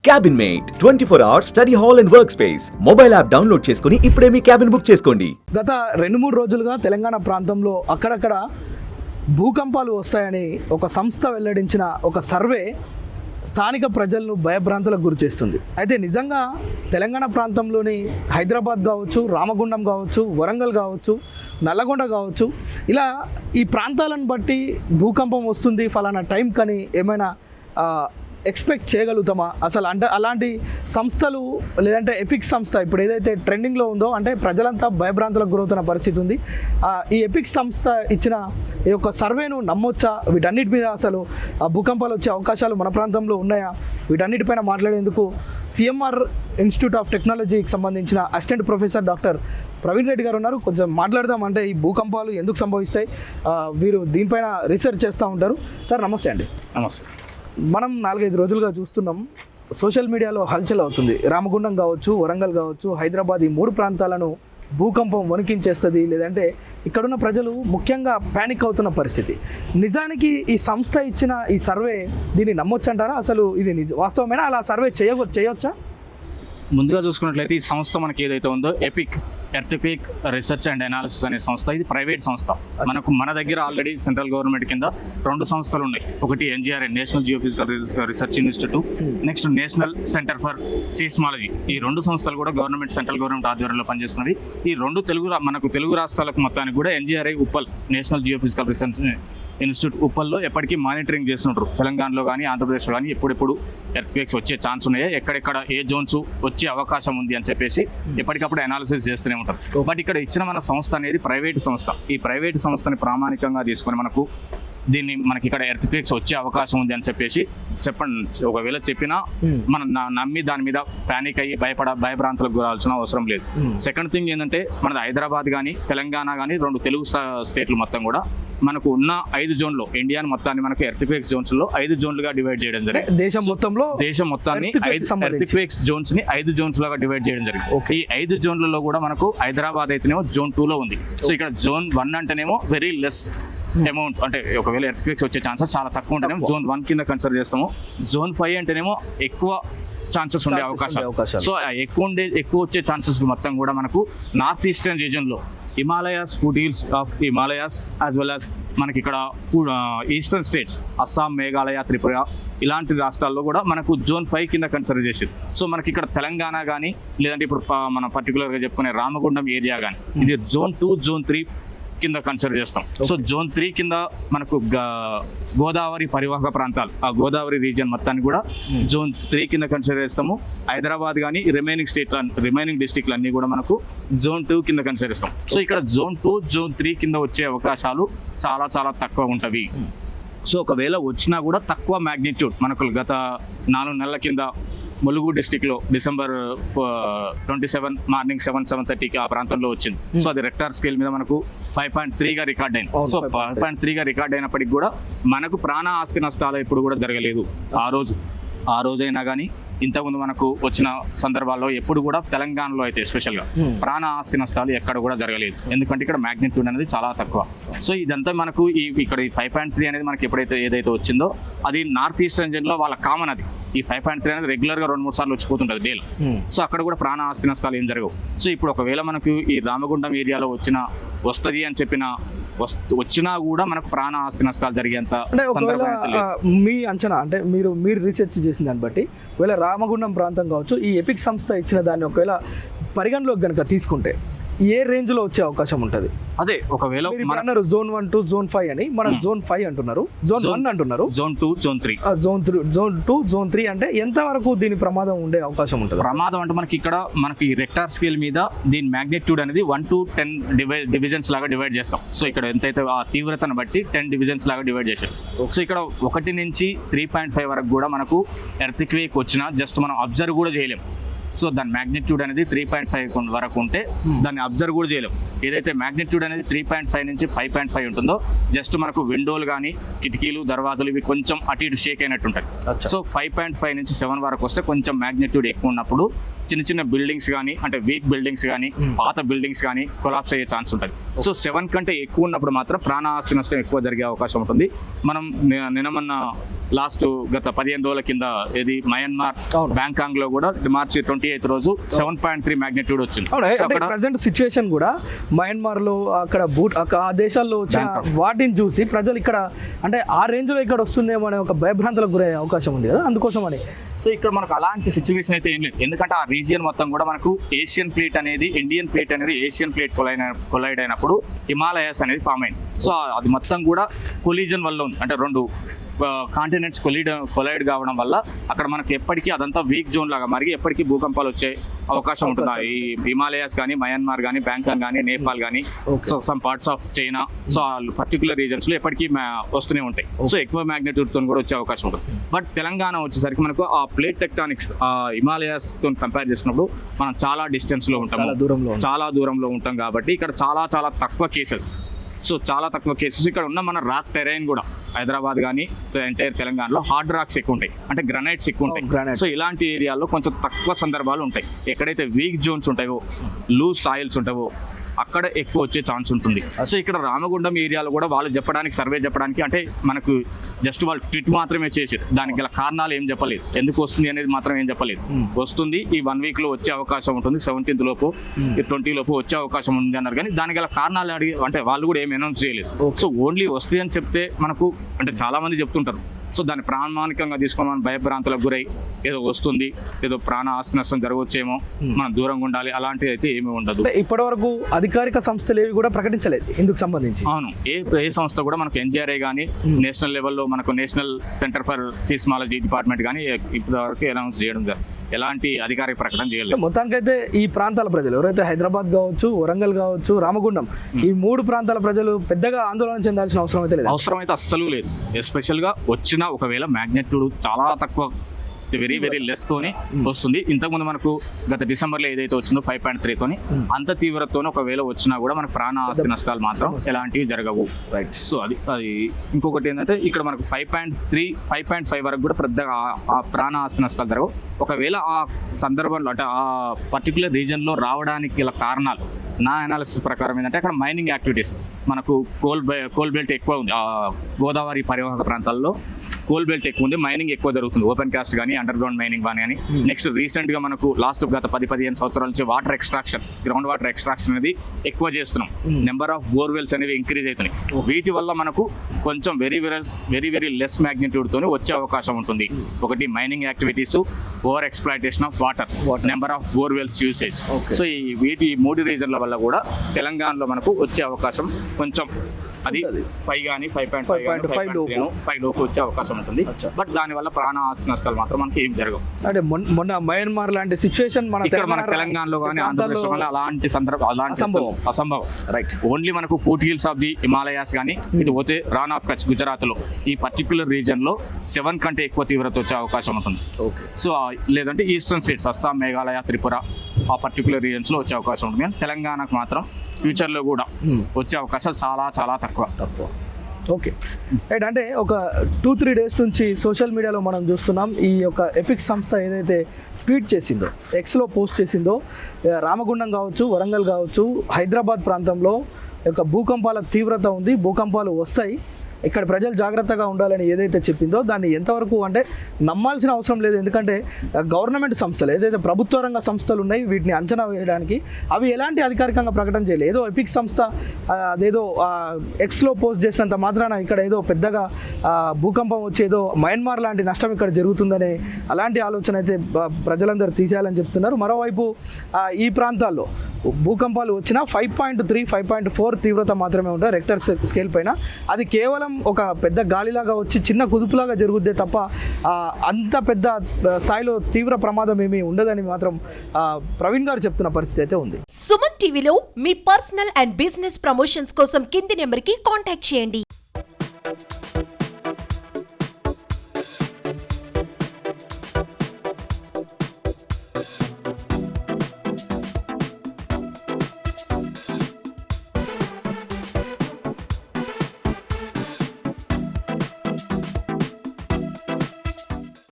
Cabin mate 24 hours study hall and work space mobile app download చేసుకుని ఇప్పుడే మీ cabin book చేసుకోండి. గత 2-3 రోజులుగా తెలంగాణ ప్రాంతంలో అక్కడక్కడ భూకంపాలు వస్తాయని ఒక సంస్థ వెల్లడించిన ఒక సర్వే స్థానిక ప్రజలను భయభ్రాంతులకు గురిచేస్తుంది. అయితే నిజంగా తెలంగాణ ప్రాంతంలోని హైదరాబాద్ కావచ్చు, రామగుండం కావచ్చు, వరంగల్ కావచ్చు, నల్లగొండ కావచ్చు, ఇలా ఈ ప్రాంతాలను బట్టి భూకంపం వస్తుంది ఫలానా టైం కానీ ఏమైనా ఎక్స్పెక్ట్ చేయగలుగుతామా అసలు? అంటే అలాంటి సంస్థలు లేదంటే ఎపిక్ సంస్థ ఇప్పుడు ఏదైతే ట్రెండింగ్లో ఉందో, అంటే ప్రజలంతా భయభ్రాంతులకు గురవుతున్న పరిస్థితి ఉంది. ఈ ఎపిక్ సంస్థ ఇచ్చిన ఈ యొక్క సర్వేను నమ్మొచ్చా? వీటన్నిటి మీద అసలు భూకంపాలు వచ్చే అవకాశాలు మన ప్రాంతంలో ఉన్నాయా? వీటన్నిటిపైన మాట్లాడేందుకు సిఎంఆర్ ఇన్స్టిట్యూట్ ఆఫ్ టెక్నాలజీకి సంబంధించిన assistant professor doctor Praveen Reddy గారు ఉన్నారు. కొంచెం మాట్లాడదాం. అంటే ఈ భూకంపాలు ఎందుకు సంభవిస్తాయి, వీరు దీనిపైన రీసెర్చ్ చేస్తూ ఉంటారు. సార్ నమస్తే అండి. నమస్తే. మనం 4-5 రోజులుగా చూస్తున్నాం, సోషల్ మీడియాలో హల్చల్ అవుతుంది. రామగుండం కావచ్చు, వరంగల్ కావచ్చు, హైదరాబాద్, ఈ 3 ప్రాంతాలను భూకంపం వణికించేస్తుంది, లేదంటే ఇక్కడున్న ప్రజలు ముఖ్యంగా ప్యానిక్ అవుతున్న పరిస్థితి. నిజానికి ఈ సంస్థ ఇచ్చిన ఈ సర్వే దీన్ని నమ్మొచ్చంటారా? అసలు ఇది వాస్తవమేనా? అలా సర్వే చేయవచ్చా? ముందుగా చూసుకున్నట్లయితే ఈ సంస్థ మనకి ఏదైతే ఉందో epic earthquake research and analysis అనే సంస్థ, ఇది ప్రైవేట్ సంస్థ. మన దగ్గర ఆల్రెడీ సెంట్రల్ గవర్నమెంట్ కింద 2 సంస్థలు ఉన్నాయి. ఒకటి NGRI, national geophysical research institute, next national centre for seismology. ఈ 2 సంస్థలు కూడా గవర్నమెంట్, సెంట్రల్ గవర్నమెంట్ ఆధ్వర్యంలో పనిచేస్తున్నవి. ఈ 2 మనకు తెలుగు రాష్ట్రాలకు మొత్తానికి కూడా NGRI Uppal, national geophysical research institute ఉప్పల్లో ఎప్పటికీ మానిటరింగ్ చేస్తుంటారు. తెలంగాణలో కానీ ఆంధ్రప్రదేశ్లో కానీ ఎప్పుడెప్పుడు ఎర్త్క్వేక్స్ వచ్చే ఛాన్స్ ఉన్నాయో, ఎక్కడెక్కడ ఏ జోన్స్ వచ్చే అవకాశం ఉంది అని చెప్పేసి ఎప్పటికప్పుడు అనాలిసిస్ చేస్తూనే ఉంటారు. బట్ ఇక్కడ ఇచ్చిన మన సంస్థ అనేది ప్రైవేట్ సంస్థ. ఈ ప్రైవేట్ సంస్థని ప్రామాణికంగా తీసుకొని మనకి ఇక్కడ ఎర్త్క్వేక్స్ వచ్చే అవకాశం ఉంది అని చెప్పేసి ఒకవేళ చెప్పినా మనం నమ్మి దాని మీద ప్యానిక్ అయ్యి భయభ్రాంతులకు గురాల్సిన అవసరం లేదు. సెకండ్ థింగ్ ఏంటంటే, మనది హైదరాబాద్ కానీ తెలంగాణ కానీ 2 తెలుగు స్టేట్లు మొత్తం కూడా మనకు ఉన్న 5 జోన్లో, ఇండియాని మొత్తాన్ని మనకు ఎర్త్క్వేక్స్ జోన్స్ లో 5 జోన్లుగా డివైడ్ చేయడం జరిగింది. దేశం మొత్తాన్ని ఎర్త్క్వేక్స్ జోన్స్ ని 5 జోన్స్ లాగా డివైడ్ చేయడం జరిగింది. ఈ 5 జోన్లలో కూడా మనకు హైదరాబాద్ అయితేనేమో జోన్ 2 లో ఉంది. సో ఇక్కడ జోన్ 1 అంటేనేమో వెరీ లెస్ అమౌంట్, అంటే ఒకవేళ ఎర్త్క్వేక్స్ వచ్చే ఛాన్సెస్ చాలా తక్కువ ఉంటేనేమో జోన్ 1 కింద కన్సిడర్ చేస్తాము. జోన్ 5 అంటేనేమో ఎక్కువ ఛాన్సెస్ ఉండే అవకాశాలు. సో ఎక్కువ వచ్చే ఛాన్సెస్ మొత్తం కూడా మనకు నార్త్ ఈస్టర్న్ రీజియన్ లో Himalayas, foot hills of Himalayas, as well as మనకి ఇక్కడ ఈస్టర్న్ స్టేట్స్ అస్సాం, మేఘాలయ, త్రిపుర ఇలాంటి రాష్ట్రాల్లో కూడా మనకు జోన్ 5 కింద కన్సిడర్ చేసేది. సో మనకి ఇక్కడ తెలంగాణ కానీ, లేదంటే ఇప్పుడు మనం పర్టికులర్గా చెప్పుకునే రామగుండం ఏరియా కానీ, ఇది జోన్ 2, జోన్ 3 కింద కన్సిడర్ చేస్తాం. సో జోన్ 3 కింద మనకు గోదావరి పరివాహక ప్రాంతాలు, ఆ గోదావరి రీజియన్ మొత్తాన్ని కూడా జోన్ 3 కింద కన్సిడర్ చేస్తాము. హైదరాబాద్ కానీ రిమైనింగ్ డిస్ట్రిక్ట్లు అన్ని కూడా మనకు జోన్ 2 కింద కన్సిడర్ చేస్తాం. సో ఇక్కడ జోన్ 2, జోన్ 3 కింద వచ్చే అవకాశాలు చాలా చాలా తక్కువ ఉంటవి. సో ఒకవేళ వచ్చినా కూడా తక్కువ మ్యాగ్నిట్యూడ్. మనకు గత 4 నెలల కింద ములుగు డిస్టిక్లో December 27 మార్నింగ్ 7:30కి ఆ ప్రాంతంలో వచ్చింది. సో అది రెక్టార్ స్కేల్ మీద మనకు 5.3గా రికార్డ్ అయింది. సో 5.3గా రికార్డ్ అయినప్పటికీ కూడా మనకు ప్రాణ ఆస్తి నష్టాలు ఎప్పుడు కూడా జరగలేదు. ఆ రోజైనా కానీ ఇంతకుముందు మనకు వచ్చిన సందర్భాల్లో ఎప్పుడు కూడా తెలంగాణలో అయితే ఎస్పెషల్గా ప్రాణ ఆస్తి నష్టాలు ఎక్కడ కూడా జరగలేదు. ఎందుకంటే ఇక్కడ మ్యాగ్నిట్యూడ్ అనేది చాలా తక్కువ. సో ఇదంతా మనకు ఇక్కడ ఈ 5.3 అనేది మనకి ఏదైతే వచ్చిందో అది నార్త్ ఈస్టర్న్ రీజియన్లో వాళ్ళ కామన్. అది ఈ 5.3 అనేది రెగ్యులర్గా 2-3 సార్లు వచ్చిపోతుంటుంది డేలో. సో అక్కడ కూడా ప్రాణ ఆస్తి నష్టాలు ఏం జరగవు. సో ఇప్పుడు ఒకవేళ మనకు ఈ రామగుండం ఏరియాలో వస్తుంది అని వచ్చినా కూడా మనకు ప్రాణ ఆస్తి నష్టాలు జరిగేంత మీ అంచనా, అంటే మీరు రీసెర్చ్ చేసిన దాన్ని బట్టి ఒకవేళ రామగుండం ప్రాంతం కావచ్చు, ఈ ఎపిక్ సంస్థ ఇచ్చిన దాన్ని ఒకవేళ పరిగణలోకి కనుక తీసుకుంటే ఏ రేంజ్ లో వచ్చే అవకాశం ఉంటుంది? అదే ఒకవేళ జోన్ 1 to జోన్ 5 అని, మనం జోన్ 5 అంటున్నారు, జోన్ 1 అంటున్నారు, జోన్ 2, జోన్ 3. జోన్ 2, జోన్ 3 అంటే ఎంత వరకు దీని ప్రమాదం ఉండే అవకాశం ఉంటుంది? ప్రమాదం అంటే మనకి రెక్టార్ స్కేల్ మీద దీని మ్యాగ్నిట్యూడ్ అనేది 1 to 10 డివిజన్స్ లాగా డివైడ్ చేస్తాం. సో ఇక్కడ ఎంతైతే ఆ తీవ్రతను బట్టి 10 డివిజన్స్ లాగా డివైడ్ చేశారు. సో ఇక్కడ 1 నుంచి 3.5 వరకు కూడా మనకు ఎర్త్క్వేక్ వచ్చినా జస్ట్ మనం అబ్జర్వ్ కూడా చేయలేం. సో దాని మ్యాగ్నిట్యూడ్ అనేది 3.5 వరకు ఉంటే దాన్ని అబ్జర్వ్ కూడా చేయలేం. ఏదైతే మ్యాగ్నిట్యూడ్ అనేది 3.5 నుంచి 5.5 ఉంటుందో జస్ట్ మనకు విండోలు కానీ కిటికీలు దర్వాజాలు ఇవి కొంచెం అటు ఇటు షేక్ అయినట్టు ఉంటాయి. సో 5.5 నుంచి 7 వరకు వస్తే కొంచెం మ్యాగ్నిట్యూడ్ ఎక్కువ ఉన్నప్పుడు చిన్న చిన్న బిల్డింగ్స్ కానీ అంటే వీక్ బిల్డింగ్స్ కానీ పాత బిల్డింగ్స్ కానీ కొలాప్స్ అయ్యే ఛాన్స్ ఉంటుంది. సో 7 కంటే ఎక్కువ ఉన్నప్పుడు మాత్రం ప్రాణాస్తి నష్టం ఎక్కువ జరిగే అవకాశం ఉంటుంది. మనం నిన్న లాస్ట్ గత 15 రోజుల కింద ఇది మయన్మార్ బ్యాంకాంగ్ లో కూడా మార్చి 28 రోజు 7.3 మ్యాగ్నిట్యూడ్ వచ్చింది. ప్రెసెంట్ సిచ్యువేషన్ కూడా మయన్మార్ లో అక్కడ ఆ దేశాల్లో వచ్చిన వాటిని చూసి ప్రజలు ఇక్కడ అంటే ఆ రేంజ్ లో ఇక్కడ వస్తుందేమో అనే ఒక భయభ్రాంతులకు గురయ్యే అవకాశం ఉంది కదా, అందుకోసం అని. సో ఇక్కడ మనకు అలాంటి సిచ్యువేషన్ అయితే ఏం లేదు. ఎందుకంటే ఆ రీజియన్ మొత్తం కూడా మనకు ఏషియన్ ప్లేట్ అనేది ఇండియన్ ప్లేట్ అనేది ఏషియన్ ప్లేట్ కొలైడ్ అయినప్పుడు హిమాలయాస్ అనేది ఫామ్ అయింది. సో అది మొత్తం కూడా కొలీజన్ వల్ల ఉంది. అంటే రెండు కాంటినెంట్స్ కొలైడ్ కావడం వల్ల అక్కడ మనకి ఎప్పటికీ అదంతా వీక్ జోన్ లాగా మరి ఎప్పటికీ భూకంపాలు వచ్చే అవకాశం ఉంటుంది. ఈ హిమాలయాస్ కానీ మయన్మార్ కానీ బ్యాంకాక్ కానీ నేపాల్ కానీ so some parts of China so particular reasons లో ఎప్పటికీ వస్తూనే ఉంటాయి. సో ఎక్కువ మ్యాగ్నిట్యూడ్ తో కూడా వచ్చే అవకాశం ఉంటుంది. బట్ తెలంగాణ వచ్చేసరికి మనకు ఆ ప్లేట్ టెక్టానిక్స్ హిమాలయాస్ తో కంపేర్ చేసినప్పుడు మనం చాలా డిస్టెన్స్ లో ఉంటాం, చాలా దూరంలో ఉంటాం కాబట్టి ఇక్కడ చాలా చాలా తక్కువ కేసెస్. సో చాలా తక్కువ కేసెస్ ఇక్కడ ఉన్న మన రాక్ టెరైన్ కూడా హైదరాబాద్ కానీ ఎంటైర్ తెలంగాణలో హార్డ్ రాక్స్ ఎక్కువ ఉంటాయి, అంటే గ్రనైట్స్ ఎక్కువ ఉంటాయి. సో ఇలాంటి ఏరియాల్లో కొంచెం తక్కువ సందర్భాలు ఉంటాయి. ఎక్కడైతే వీక్ జోన్స్ ఉంటాయో లూజ్ సాయిల్స్ ఉంటాయో అక్కడ ఎక్కువ వచ్చే ఛాన్స్ ఉంటుంది. సో ఇక్కడ రామగుండం ఏరియాలో కూడా వాళ్ళు సర్వే చెప్పడానికి అంటే మనకు జస్ట్ వాళ్ళు ట్విట్ మాత్రమే చేసారు. దానికి గల కారణాలు ఏం చెప్పలేదు, ఎందుకు వస్తుంది అనేది మాత్రం ఏం చెప్పలేదు. వస్తుంది ఈ 1 వీక్ లో వచ్చే అవకాశం ఉంటుంది, 17th లోపు 20 లోపు వచ్చే అవకాశం ఉంది అన్నారు. కానీ దానికి గల కారణాలు అడిగి అంటే వాళ్ళు కూడా ఏం అనౌన్స్ చేయలేదు. సో ఓన్లీ వస్తుంది అని చెప్తే మనకు అంటే చాలా మంది చెప్తుంటారు. సో దాన్ని ప్రామాణికంగా తీసుకొని మనం భయభ్రాంతులకు గురై ఏదో వస్తుంది ఏదో ప్రాణ ఆస్తి నష్టం జరగవచ్చేమో మనం దూరంగా ఉండాలి అలాంటిది అయితే ఏమీ ఉండదు. ఇప్పటి వరకు అధికారిక సంస్థలు ఏవి కూడా ప్రకటించలేదు ఇందుకు సంబంధించి. అవును, ఏ సంస్థ కూడా మనకు ఎన్జిఆర్ఐ కానీ నేషనల్ లెవెల్లో మనకు national centre for seismology department కానీ ఇప్పటి వరకు అనౌన్స్ చేయడం జరిగింది. ఎలాంటి అధికారిక ప్రకటన చేయలేదు. మొత్తానికైతే ఈ ప్రాంతాల ప్రజలు ఎవరైతే హైదరాబాద్ కావచ్చు, వరంగల్ కావచ్చు, రామగుండం ఈ 3 ప్రాంతాల ప్రజలు పెద్దగా ఆందోళన చెందాల్సిన అవసరం అయితే లేదు. అవసరం అయితే అస్సలు లేదు. ఎస్పెషల్ గా వచ్చిన ఒకవేళ మ్యాగ్నిట్యూడ్ చాలా తక్కువ వెరీ వెరీ లెస్ తోనే వస్తుంది. ఇంతకుముందు మనకు గత డిసెంబర్లో ఏదైతే వచ్చిందో 5.3 తోని అంత తీవ్రతతో ఒకవేళ వచ్చినా కూడా మనకు ప్రాణ ఆస్తి నష్టాలు మాత్రం ఎలాంటివి జరగవు. రైట్. సో అది ఇంకొకటి ఏంటంటే ఇక్కడ మనకు 5.3, 5.5 వరకు కూడా పెద్దగా ఆ ప్రాణ ఆస్తి నష్టాలు జరగవు. ఒకవేళ ఆ సందర్భంలో అంటే ఆ పర్టికులర్ రీజన్లో రావడానికి గల కారణాలు నా అనాలిసిస్ ప్రకారం ఏంటంటే అక్కడ మైనింగ్ యాక్టివిటీస్ మనకు కోల్ బెల్ట్ ఎక్కువ ఉంది. గోదావరి పరివాహక ప్రాంతాల్లో కోల్ బెల్ట్ ఎక్కువ ఉంది, మైనింగ్ ఎక్కువ జరుగుతుంది, ఓపెన్ కాస్ట్ కానీ అండర్ గ్రౌండ్ మైనింగ్ కానీ. నెక్స్ట్ రీసెంట్ గా మనకు లాస్ట్ గత 10-15 సంవత్సరాల నుంచి water extraction, ground water extraction అనేది ఎక్కువ చేస్తున్నాం. నెంబర్ ఆఫ్ బోర్వెల్స్ అనేవి ఇంక్రీజ్ అవుతున్నాయి. వీటి వల్ల మనకు కొంచెం వెరీ వెరీ లెస్ మ్యాగ్నిట్యూడ్ తోనే వచ్చే అవకాశం ఉంటుంది. ఒకటి mining activities, over exploitation of water, number of borewells usage. So ఈ 3 రీజన్ల వల్ల కూడా తెలంగాణలో మనకు వచ్చే అవకాశం కొంచెం అది 5 కానీ 5.5 లోపు వచ్చే అవకాశం ఉంటుంది. బట్ దాని వల్ల ప్రాణ ఆస్తి నష్టాలు మాత్రం మనకి ఏం జరగవు. అంటే మొన్న మయన్మార్ లాంటి సిచ్యువేషన్ మన తెలంగాణలో కానీ ఆంధ్రప్రదేశ్ వల్ల అలాంటి అసంభవం. రైట్. ఓన్లీ మనకు foot hills of the Himalayas కానీ ఇటు పోతే రాన్ ఆఫ్ కచ్ గుజరాత్ లో ఈ పర్టికులర్ రీజన్ లో 7 కంటే ఎక్కువ తీవ్రత వచ్చే అవకాశం ఉంటుంది. సో లేదంటే ఈస్టర్న్ స్టేట్స్ అస్సాం, మేఘాలయ, త్రిపుర ఆ పర్టికులర్ రీజన్స్ లో వచ్చే అవకాశం ఉంటుంది. కానీ తెలంగాణకు మాత్రం ఫ్యూచర్ లో కూడా వచ్చే అవకాశాలు చాలా చాలా తక్కువ. Okay right. అంటే ఒక 2-3 డేస్ నుంచి సోషల్ మీడియాలో మనం చూస్తున్నాం ఈ యొక్క ఎపిక్ సంస్థ ఏదైతే ట్వీట్ చేసిందో, ఎక్స్లో పోస్ట్ చేసిందో, రామగుండం కావచ్చు, వరంగల్ కావచ్చు, హైదరాబాద్ ప్రాంతంలో యొక్క భూకంపాల తీవ్రత ఉంది, భూకంపాలు వస్తాయి, ఇక్కడ ప్రజలు జాగ్రత్తగా ఉండాలని ఏదైతే చెప్పిందో దాన్ని ఎంతవరకు అంటే నమ్మాల్సిన అవసరం లేదు. ఎందుకంటే గవర్నమెంట్ సంస్థలు ఏదైతే ప్రభుత్వ రంగ సంస్థలు ఉన్నాయి వీటిని అంచనా వేయడానికి అవి ఎలాంటి అధికారికంగా ప్రకటన చేయలేదు. ఏదో ఎపిక్ సంస్థ అదేదో ఎక్స్లో పోస్ట్ చేసినంత మాత్రాన ఇక్కడ ఏదో పెద్దగా భూకంపం వచ్చి ఏదో మయన్మార్ లాంటి నష్టం ఇక్కడ జరుగుతుందనే అలాంటి ఆలోచన అయితే ప్రజలందరూ తీసేయాలని చెప్తున్నారు. మరోవైపు ఈ ప్రాంతాల్లో భూకంపాలు వచ్చినా 5.3, 5.4 తీవ్రత మాత్రమే ఉంటుంది రెక్టర్ స్కేల్ పైన. అది కేవలం ఒక పెద్ద గాలిలాగా వచ్చి చిన్న కుదుపులాగా జరుగుద్దే తప్ప అంత పెద్ద స్థాయిలో తీవ్ర ప్రమాదం ఏమీ ఉండదని మాత్రం ప్రవీణ్ గారు చెప్తున్న పరిస్థితి అయితే ఉంది. సుమన్ టీవీలో మీ పర్సనల్ అండ్ బిజినెస్ ప్రమోషన్స్ కోసం కింది నెంబర్కి కాంటాక్ట్ చేయండి.